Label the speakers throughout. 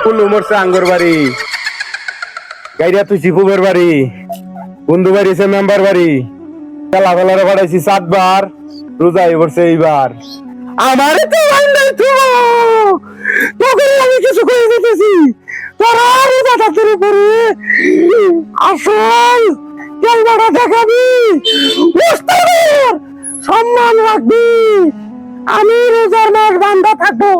Speaker 1: কুল্লু মরছে আঙ্গুর বাড়ি, গাইরা তুই ফুবের বাড়ি, বন্ধু বাড়ি আছে মেম্বার বাড়ি, খেলা ফেলারে পাঠাইছি 7 বার, রোজাই পড়ছে এইবার। আমার তো নাই তো তোকে আমি কিছু করে দিতেছি, তোরা রোজা থাকতে পারে আসল খেলবাটা দেখাবি, মুস্তাফির সম্মান রাখবি। আমি রোজার মাস বান্ধা থাকবো।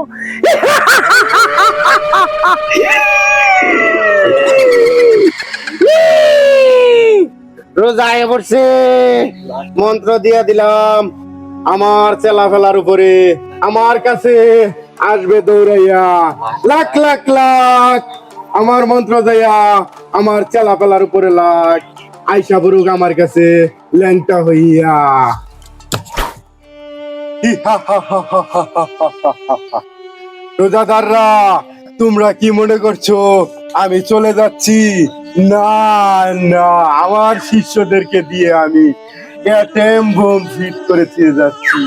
Speaker 1: রোজায় পড়ছে, মন্ত্র দিয়া দিলাম আমার চেলা ফেলার উপরে, আমার কাছে আসবে দৌড়াইয়া লাখ লাখ লাখ, আমার মন্ত্র দেয়া আমার চেলা ফেলার উপরে লাখ, আইসা বরুক আমার কাছে ল্যাংটা হইয়া। রোজাদাররা তোমরা কি মনে করছো আমি চলে যাচ্ছি? না না, আমার শিষ্যদেরকে দিয়ে আমি অ্যাটেম বোম ফিট করে দিয়ে যাচ্ছি।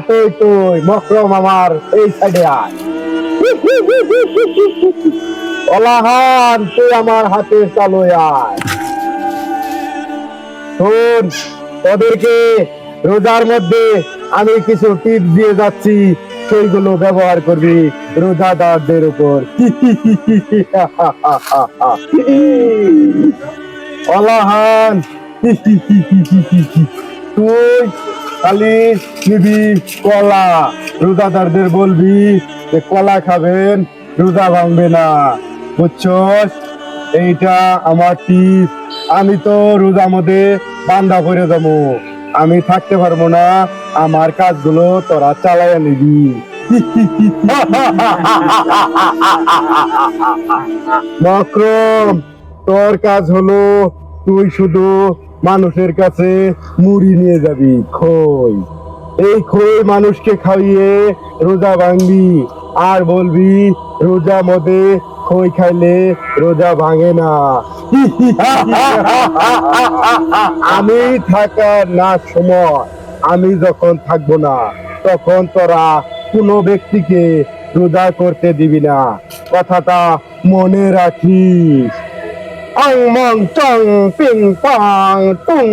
Speaker 1: তুই তুই মকরম আমার এই সাইডে আয়। ওলাহান তুই আমার হাতে চালু আয়। শোন, তোদেরকে রোজার মধ্যে আমি কিছু টিপস দিয়ে যাচ্ছি, সেইগুলো ব্যবহার করবি রোজাদারদের উপর। অলাহান তুই খালি নিবি কলা, রোজাদারদের বলবি যে কলা খাবেন, রোজা ভাঙবে না, বুঝছস? এইটা আমার টিপস। আমি তো রোজার মধ্যে বান্দা করে যাবো, আমি থাকতে পারবো না, আমার কাজগুলো তোরা চালাইয়া নিবি। মকরম, তোর কাজ হলো তুই শুধু মানুষের কাছে মুড়ি নিয়ে যাবি, খই। এই খই মানুষকে খাইয়ে রোজা ভাঙবি, আর বলবি রোজা মধ্যে খই খাইলে রোজা ভাঙে না। আমি থাকার না সময়, আমি যখন থাকবো না তখন তোরা কোনো ব্যক্তিকে রোজা করতে দিবি না, কথাটা মনে রাখিস। অং মং চং পিং পং টুং,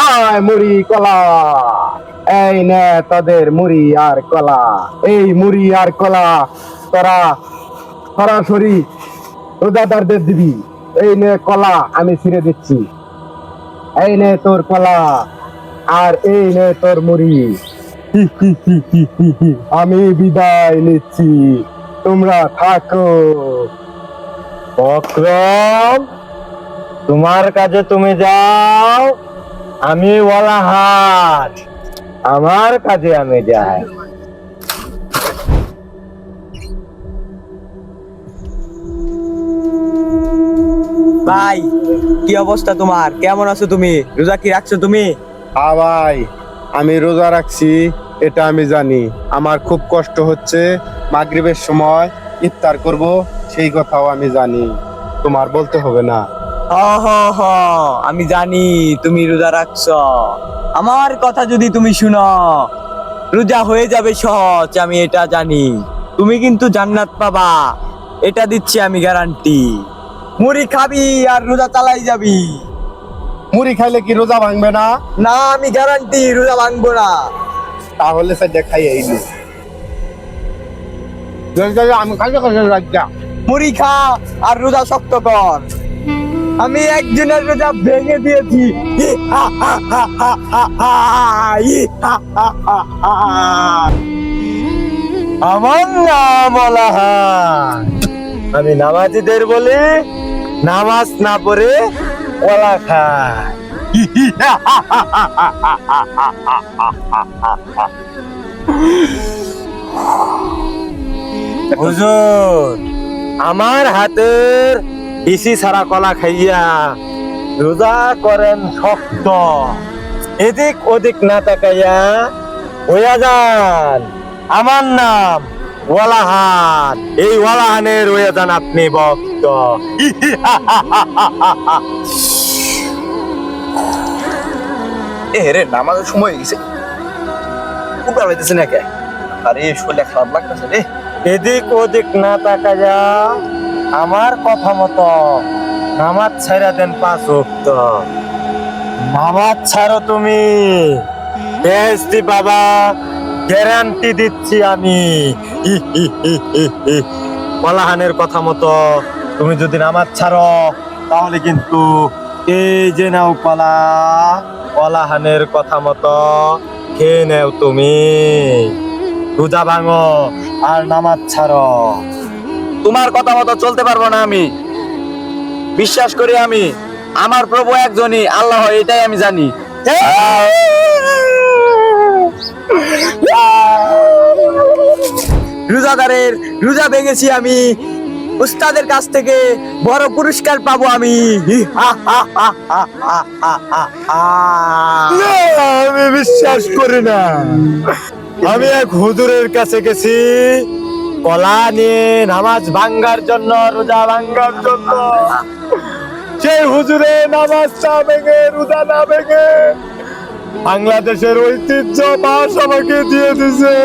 Speaker 1: আয় মুড়ি কলা, এই নে তাদের মুড়ি আর কলা। এই মুড়ি আর কলা তোরা সরাসরি রোজাদারদের দিবি। এই নে কলা, আমি ছিঁড়ে দিচ্ছি, এই নে তোর কলা, আর এই নে তোর মুড়ি। আমি বিদায় নিচ্ছি, তোমরা থাকো। বক্রম, তোমার কাজে তুমি যাও, আমি ওলাহান আমার কাজে আমি যাই।
Speaker 2: ভাই, কি অবস্থা তোমার? কেমন আছো তুমি? রোজা কি রাখছো তুমি?
Speaker 1: হ্যাঁ ভাই, আমি রোজা রাখছি, এটা আমি জানি। আমার খুব কষ্ট হচ্ছে, মাগরিবের সময় ইফতার করব, সেই কথাও আমি জানি, তোমার বলতে হবে না।
Speaker 2: আমি জানি তুমি রোজা রাখছো। আমার কথা যদি তুমি শুনো, রোজা হয়ে যাবে সহজ, আমি এটা জানি। তুমি কিন্তু জান্নাত পাবা, এটা দিচ্ছি আমি গ্যারান্টি। মুড়ি খাবি আর রোজা চালাই যাবি।
Speaker 1: মুড়ি খাইলে কি রোজা ভাঙবে না?
Speaker 2: না, আমি গ্যারান্টি রোজা ভাঙবো না।
Speaker 1: তাহলে সেটা খাই আইলি, আমি খাইতে খাইতে রাখা।
Speaker 2: মুড়ি খা আর রোজা শক্ত কর। আমি একদিনের রোজা ভেঙে দিয়েছি।
Speaker 1: আমার নাম ওলাহান, আমি নামাজিদের বলি নামাজ না পড়ে কলা খায়। হুজুর, আমার হাতের ইসি ছাড়া কলা খাইয়া রোজা করেন শক্ত, এদিক ওদিক না তাকাইয়া হইয়া যান। আমার নাম ওয়ালাহান, এই ওয়ালাহানের হইয়া যান আপনি ভক্ত।
Speaker 3: এ হেরে নামাজের সময় হয়ে গেছে খুব ভালো হইতেছে না কে আরে শরীরে খারাপ লাগতেছে রে
Speaker 4: এদিক ওদিক না তাকায়া আমার কথা মতো নামাজ ছাইরা দেন 5 ওয়াক্ত নামাজ ছাড়ো তুমি বেহেশতি বাবা গ্যারান্টি দিচ্ছি আমি কলাহানের কথা মতো তুমি যদি নামাজ ছাড়ো তাহলে কিন্তু এই যে নাও কলা কলাহানের কথা মতো খেয়ে নেও তুমি রোজা ভাঙো আর নামাজ ছাড়ো
Speaker 3: তোমার কথা মতো চলতে পারবো না আমি বিশ্বাস করি আমি আমার প্রভু একজনই আল্লাহ এটাই আমি জানি
Speaker 2: রোজাদারের রোজা ভেঙেছি আমি, উস্তাদের কাছ থেকে বড় পুরস্কার পাবো আমি।
Speaker 4: আমি বিশ্বাস করি না। আমি এক হুজুরের কাছে গেছি কলা নিয়ে নামাজ ভাঙ্গার জন্য, রোজা ভাঙ্গার জন্য। সেই হুজুরে নামাজ না ভেঙে, রোজা না ভেঙে বাংলাদেশের ঐতিহ্য মাস আমাকে দিয়ে দিছে।